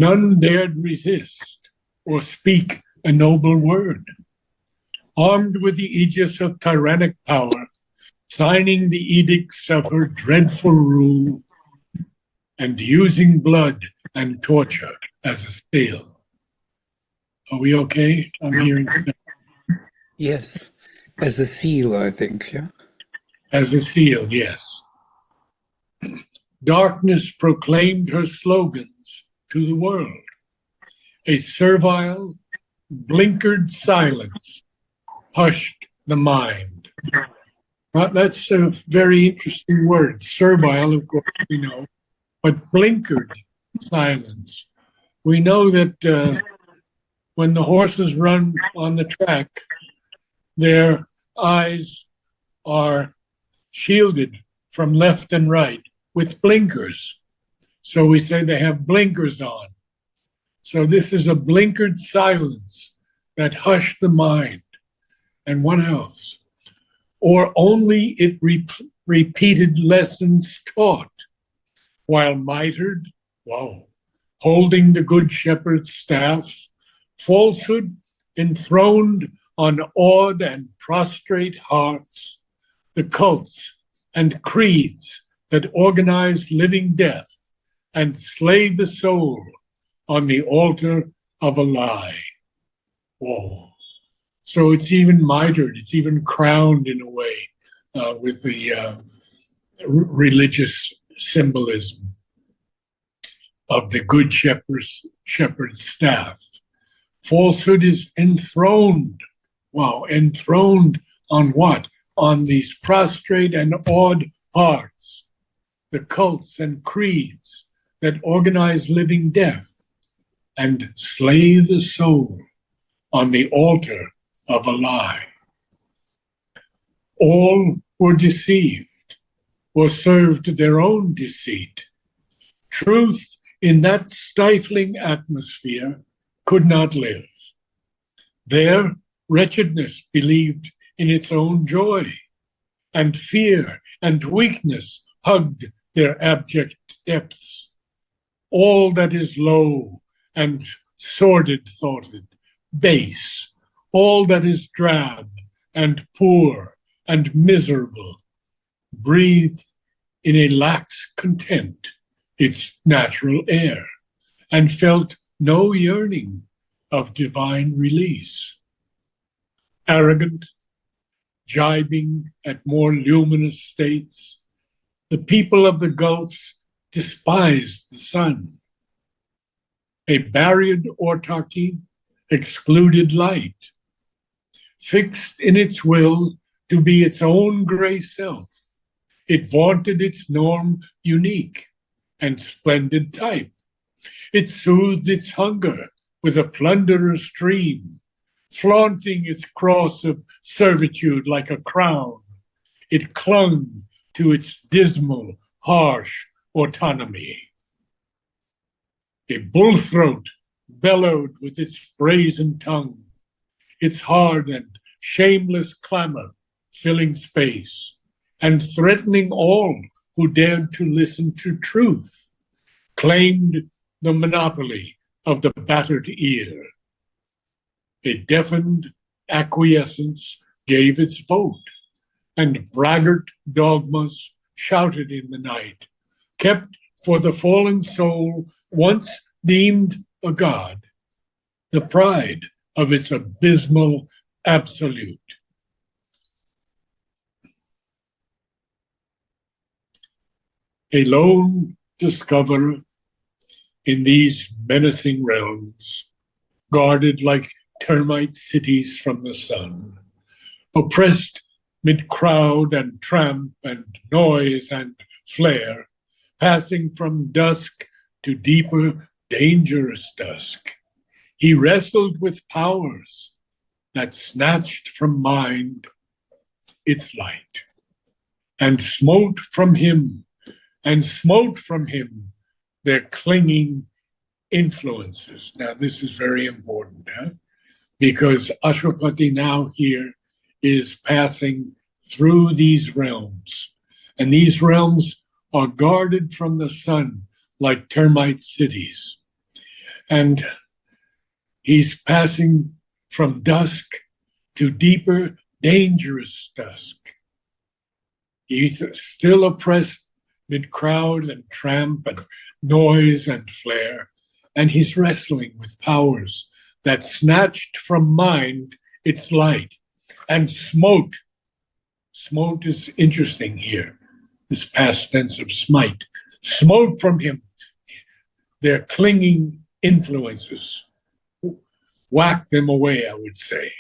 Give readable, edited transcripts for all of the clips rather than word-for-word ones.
None dared resist or speak a noble word. Armed with the aegis of tyrannic power, signing the edicts of her dreadful rule, and using blood and torture as a steel. Are we okay? I'm hearing. Yes, as a seal, I think, yeah? As a seal, yes. Darkness proclaimed her slogans to the world. A servile, blinkered silence hushed the mind. That's a very interesting word. Servile, of course, we know, but blinkered silence. We know that when the horses run on the track, their eyes are shielded from left and right with blinkers. So we say they have blinkers on. So this is a blinkered silence that hushed the mind. And what else? Or only it repeated lessons taught, while mitred, holding the good shepherd's staff, falsehood enthroned on awed and prostrate hearts, the cults and creeds that organize living death and slay the soul on the altar of a lie. Whoa. So it's even mitred, it's even crowned in a way with the religious symbolism of the good shepherd's staff. Falsehood is enthroned. Wow, enthroned on what? On these prostrate and awed hearts, the cults and creeds that organize living death and slay the soul on the altar of a lie. All were deceived or served their own deceit. Truth in that stifling atmosphere could not live. There, wretchedness believed in its own joy, and fear and weakness hugged their abject depths. All that is low and sordid-thoughted, base, all that is drab and poor and miserable, breathed in a lax content its natural air, and felt no yearning of divine release. Arrogant, jibing at more luminous states, the people of the gulfs despised the sun. A barriered autarky excluded light, fixed in its will to be its own gray self. It vaunted its norm unique and splendid type. It soothed its hunger with a plunderer's dream, flaunting its cross of servitude like a crown. It clung to its dismal, harsh autonomy. A bullthroat bellowed with its brazen tongue, its hard and shameless clamor filling space and threatening all who dared to listen to truth, claimed the monopoly of the battered ear. A deafened acquiescence gave its vote, and braggart dogmas shouted in the night, kept for the fallen soul once deemed a god, the pride of its abysmal absolute. A lone discoverer in these menacing realms, guarded like termite cities from the sun, oppressed mid crowd and tramp and noise and flare, passing from dusk to deeper, dangerous dusk. He wrestled with powers that snatched from mind its light, and smote from him their clinging influences. Now, this is very important, because Ashwapati now here is passing through these realms, and these realms are guarded from the sun like termite cities. And he's passing from dusk to deeper, dangerous dusk. He's still oppressed mid crowd and tramp and noise and flare, and he's wrestling with powers that snatched from mind its light and smote. Smote is interesting here, this past tense of smite. Smote from him their clinging influences. Whack them away, I would say.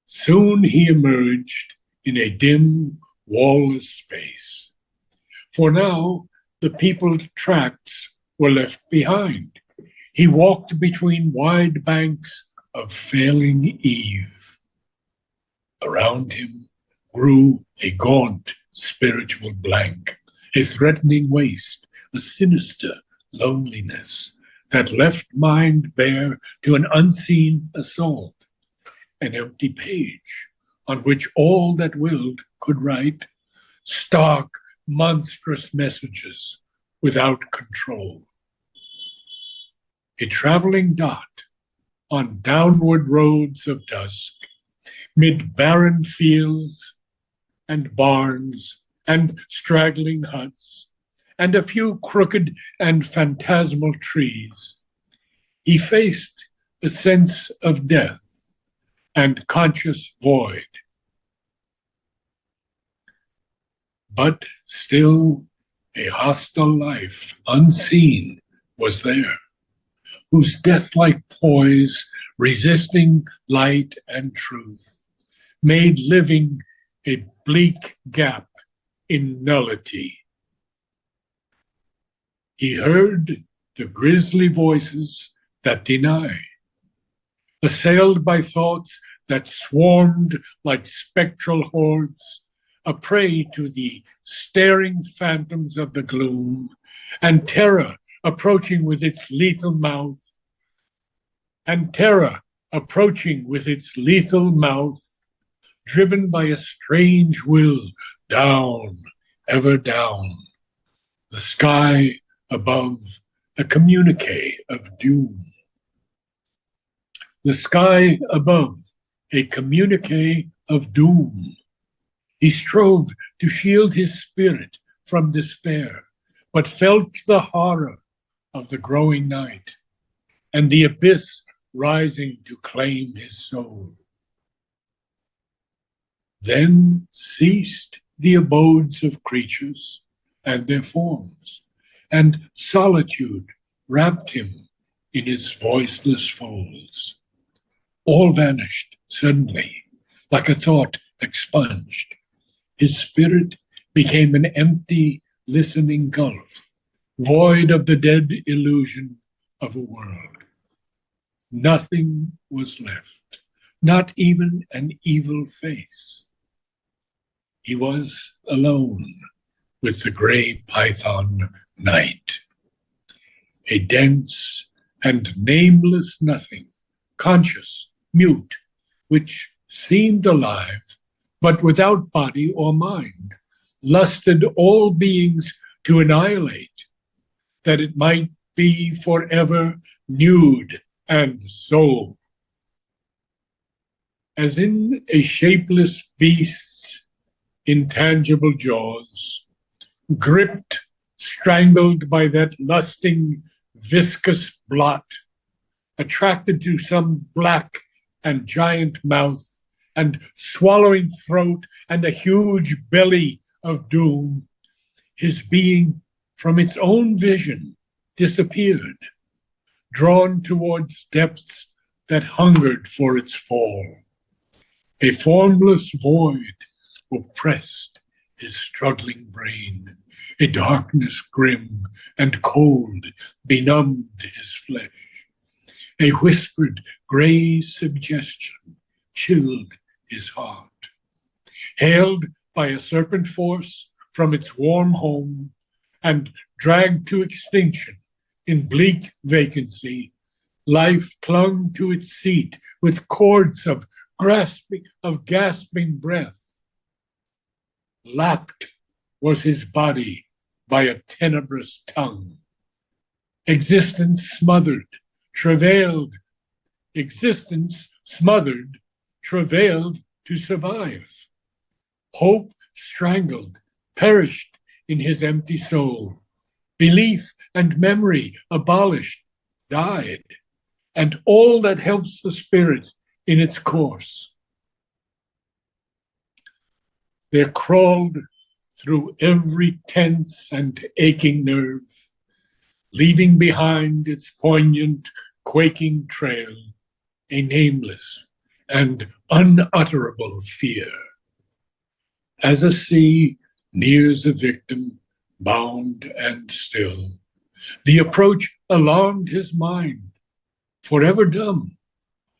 Soon he emerged in a dim, wall-less space. For now, the peopled tracts were left behind. He walked between wide banks of failing eve. Around him grew a gaunt spiritual blank, a threatening waste, a sinister loneliness that left mind bare to an unseen assault, an empty page on which all that willed could write stark, monstrous messages without control. A traveling dot on downward roads of dusk, mid barren fields and barns and straggling huts, and a few crooked and phantasmal trees, he faced a sense of death and conscious void. But still a hostile life, unseen, was there, whose death-like poise, resisting light and truth, made living a bleak gap in nullity. He heard the grisly voices that deny, assailed by thoughts that swarmed like spectral hordes, a prey to the staring phantoms of the gloom, and terror approaching with its lethal mouth, driven by a strange will, down, ever down, the sky above, a communique of doom. The sky above, a communique of doom. He strove to shield his spirit from despair, but felt the horror of the growing night and the abyss rising to claim his soul. Then ceased the abodes of creatures and their forms, and solitude wrapped him in his voiceless folds. All vanished suddenly, like a thought expunged. His spirit became an empty, listening gulf, void of the dead illusion of a world. Nothing was left, not even an evil face. He was alone with the gray python night, a dense and nameless nothing, conscious, mute, which seemed alive, but without body or mind, lusted all beings to annihilate, that it might be forever nude and sole. As in a shapeless beast's intangible jaws, gripped, strangled by that lusting, viscous blot, attracted to some black and giant mouth, and swallowing throat and a huge belly of doom, his being from its own vision disappeared, drawn towards depths that hungered for its fall. A formless void oppressed his struggling brain. A darkness grim and cold benumbed his flesh. A whispered gray suggestion chilled his heart. Hailed by a serpent force from its warm home and dragged to extinction in bleak vacancy, life clung to its seat with cords of gasping breath. Lapped was his body by a tenebrous tongue, Existence smothered, travailed. Existence smothered, travailed to survive. Hope strangled, perished in his empty soul. Belief and memory abolished, died, and all that helps the spirit in its course. There crawled through every tense and aching nerve, leaving behind its poignant, quaking trail, a nameless and unutterable fear. As a sea nears a victim, bound and still, the approach alarmed his mind, forever dumb,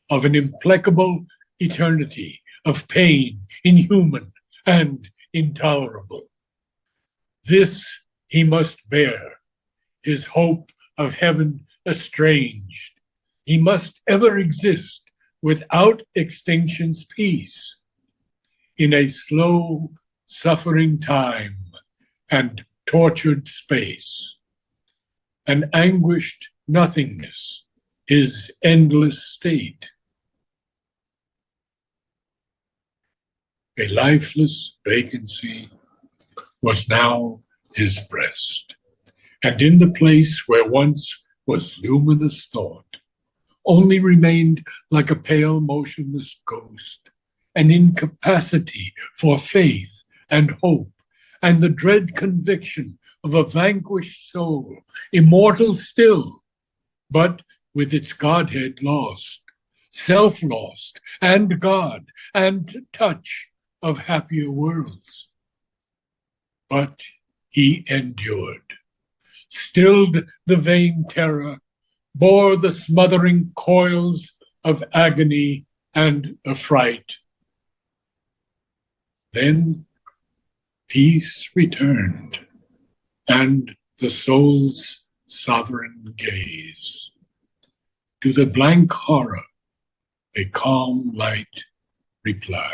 of an implacable eternity of pain, inhuman and intolerable. This he must bear, his hope of heaven estranged. He must ever exist without extinction's peace, in a slow, suffering time and tortured space. An anguished nothingness, his endless state. A lifeless vacancy was now his breast, and in the place where once was luminous thought, only remained like a pale, motionless ghost, an incapacity for faith and hope, and the dread conviction of a vanquished soul, immortal still, but with its Godhead lost, self lost, and God, and touch of happier worlds. But he endured, stilled the vain terror, bore the smothering coils of agony and affright. Then peace returned, and the soul's sovereign gaze. To the blank horror, a calm light replied,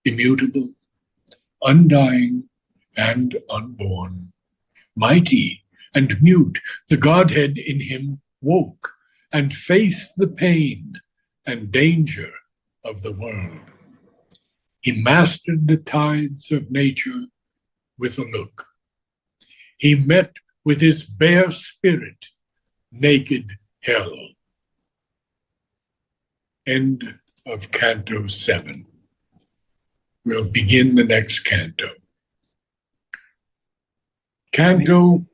immutable, undying, and unborn. Mighty and mute, the Godhead in him woke and faced the pain and danger of the world. He mastered the tides of nature with a look. He met with his bare spirit naked hell. End of Canto 7. We'll begin the next canto. Canto,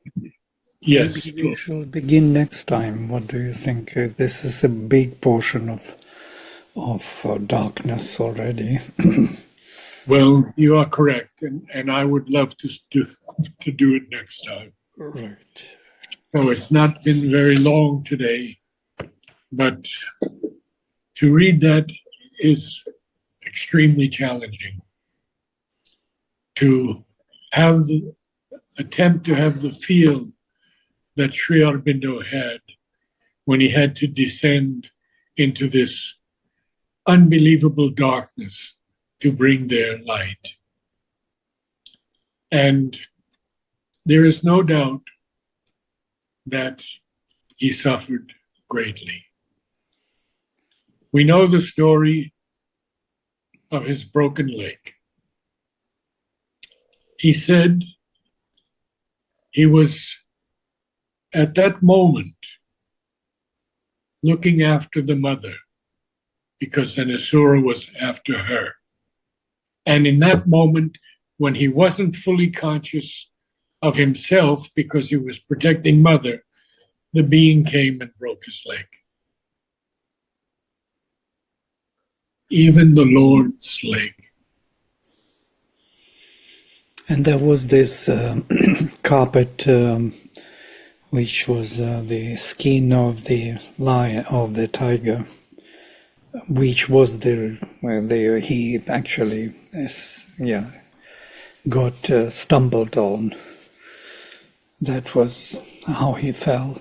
yes. Maybe we shall begin next time. What do you think? This is a big portion of darkness already. Well, you are correct, and I would love to do it next time. Right. So it's not been very long today, but to read that is extremely challenging. To have the attempt to have the feel that Sri Aurobindo had when he had to descend into this unbelievable darkness to bring their light. And there is no doubt that he suffered greatly. We know the story of his broken leg. He said he was at that moment looking after the mother because an Asura was after her. And in that moment, when he wasn't fully conscious of himself because he was protecting mother, the being came and broke his leg. Even the Lord's leg. And there was this carpet, which was the skin of the lion, of the tiger, which was he actually got stumbled on. That was how he fell.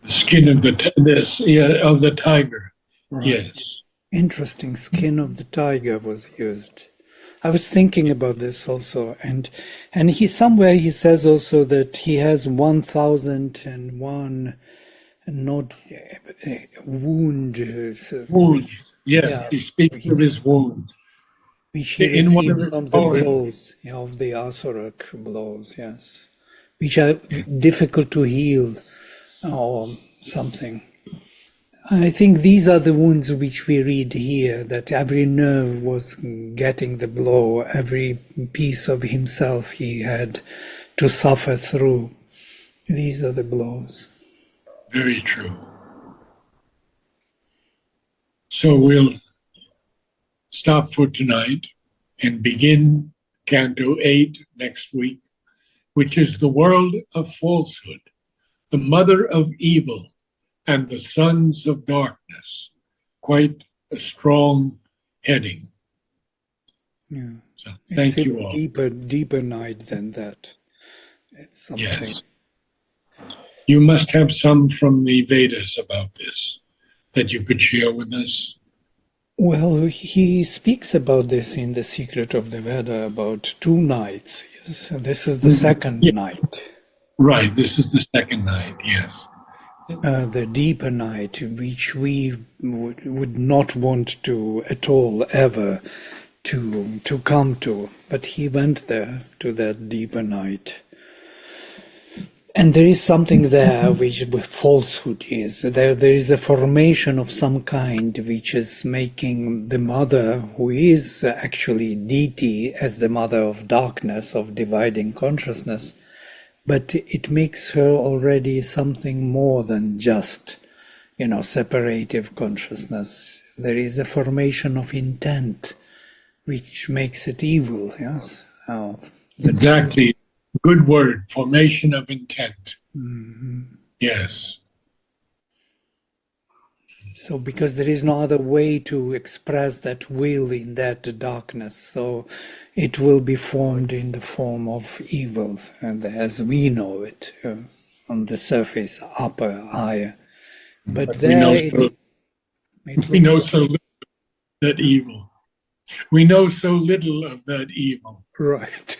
The skin of of the tiger. Right. Yes. Interesting. Skin of the tiger was used. I was thinking about this also, and he somewhere he says also that he has 1,001 not wound, Wounds. Yes, yeah, he speaks of his wounds. which he In one of received his from the poems, blows, of the Asurak blows, yes, which are difficult to heal or something. I think these are the wounds which we read here, that every nerve was getting the blow, every piece of himself he had to suffer through. These are the blows. very true. So we'll stop for tonight and begin Canto 8 next week, which is the world of falsehood, the mother of evil, and the sons of darkness. Quite a strong heading. Yeah. So It's thank you even all. deeper night than that. It's something. Yes. You must have some from the Vedas about this that you could share with us. Well, he speaks about this in The Secret of the Veda, about 2 nights. Yes, this is the second Yeah. night. Right, this is the second night, yes. The deeper night, which we would not want to at all ever to come to, but he went there to that deeper night. And there is something there which falsehood is. There is a formation of some kind which is making the mother, who is actually deity, as the mother of darkness, of dividing consciousness, but it makes her already something more than just, separative consciousness. There is a formation of intent which makes it evil, yes? Exactly. Good word, formation of intent. Mm-hmm. Yes. So because there is no other way to express that will in that darkness, so it will be formed in the form of evil, and as we know it, on the surface, upper, higher. But we there know it we know looks so little of that evil. We know so little of that evil. right.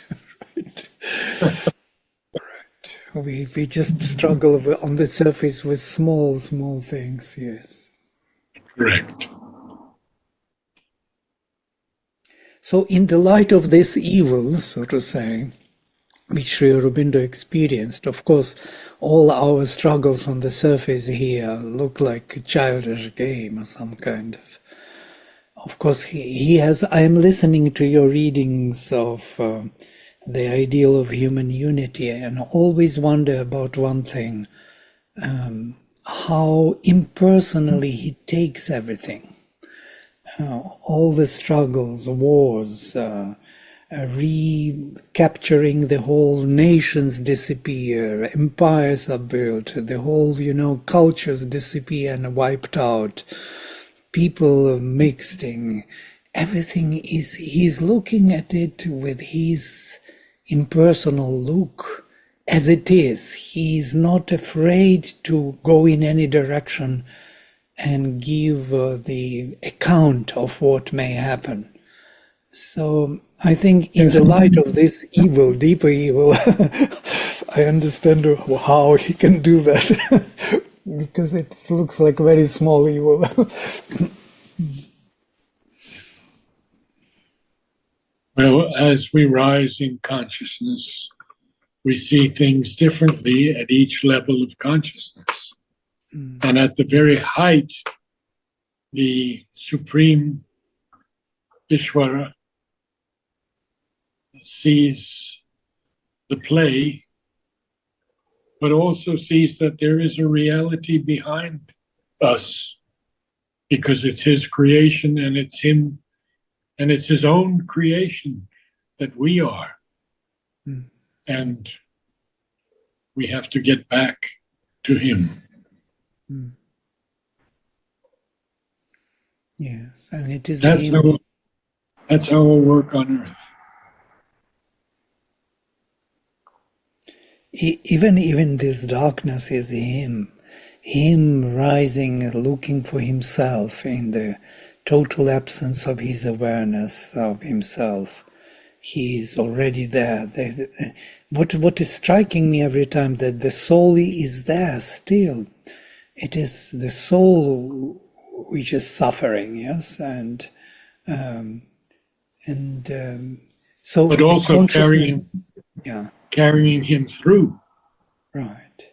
Right. We just struggle on the surface with small things, yes. Correct. So in the light of this evil, so to say, which Sri Aurobindo experienced, of course, all our struggles on the surface here look like a childish game or some kind of. Of course, he has. I am listening to your readings of the ideal of human unity, and always wonder about one thing: how impersonally he takes everything. All the struggles, wars, recapturing the whole nations disappear, empires are built, the whole, cultures disappear and wiped out, people mixing, everything he's looking at it with his impersonal look as it is. He's not afraid to go in any direction and give the account of what may happen. So I think in the light of this evil, deeper evil, I understand how he can do that, because it looks like very small evil. Well, as we rise in consciousness, we see things differently at each level of consciousness. And at the very height, the Supreme Ishvara sees the play, but also sees that there is a reality behind us, because it's his creation and it's him, and it's his own creation that we are. And we have to get back to him. Yes, and it is That's our work on earth. Even this darkness is him rising, looking for himself in the total absence of his awareness of himself. He is already there. What is striking me every time, that the soul is there still. It is the soul which is suffering, yes, and so. But also carrying him through. Right.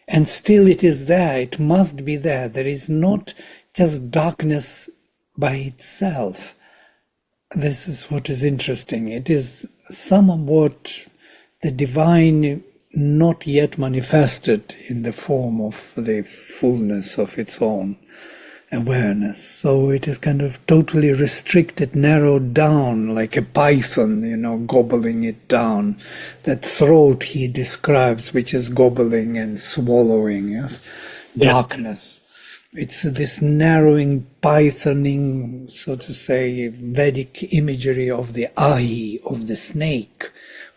And still it is there. It must be there. There is not just darkness by itself. This is what is interesting. It is somewhat the divine not yet manifested in the form of the fullness of its own awareness. So it is kind of totally restricted, narrowed down, like a python, gobbling it down. That throat he describes, which is gobbling and swallowing, yes? Darkness. It's this narrowing, pythoning, so to say, Vedic imagery of the ahi, of the snake,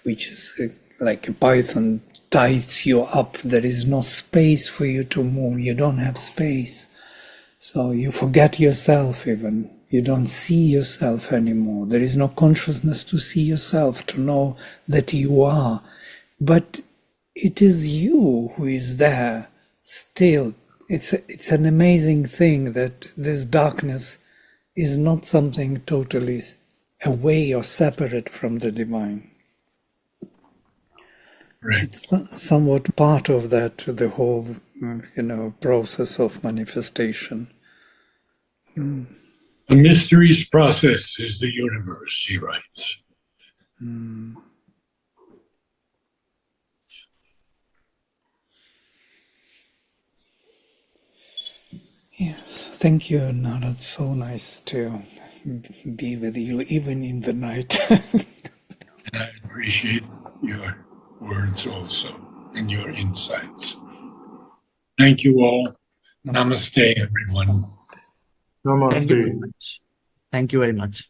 which is like a python ties you up. There is no space for you to move. You don't have space. So you forget yourself even. You don't see yourself anymore. There is no consciousness to see yourself, to know that you are. But it is you who is there still. It's an amazing thing that this darkness is not something totally away or separate from the divine. Right. It's somewhat part of that, the whole, process of manifestation. A mysteries process is the universe, he writes. Yes, thank you, Narad. So nice to be with you, even in the night. And I appreciate your words also and your insights. Thank you all. Namaste, everyone. Thank you very much. Thank you very much.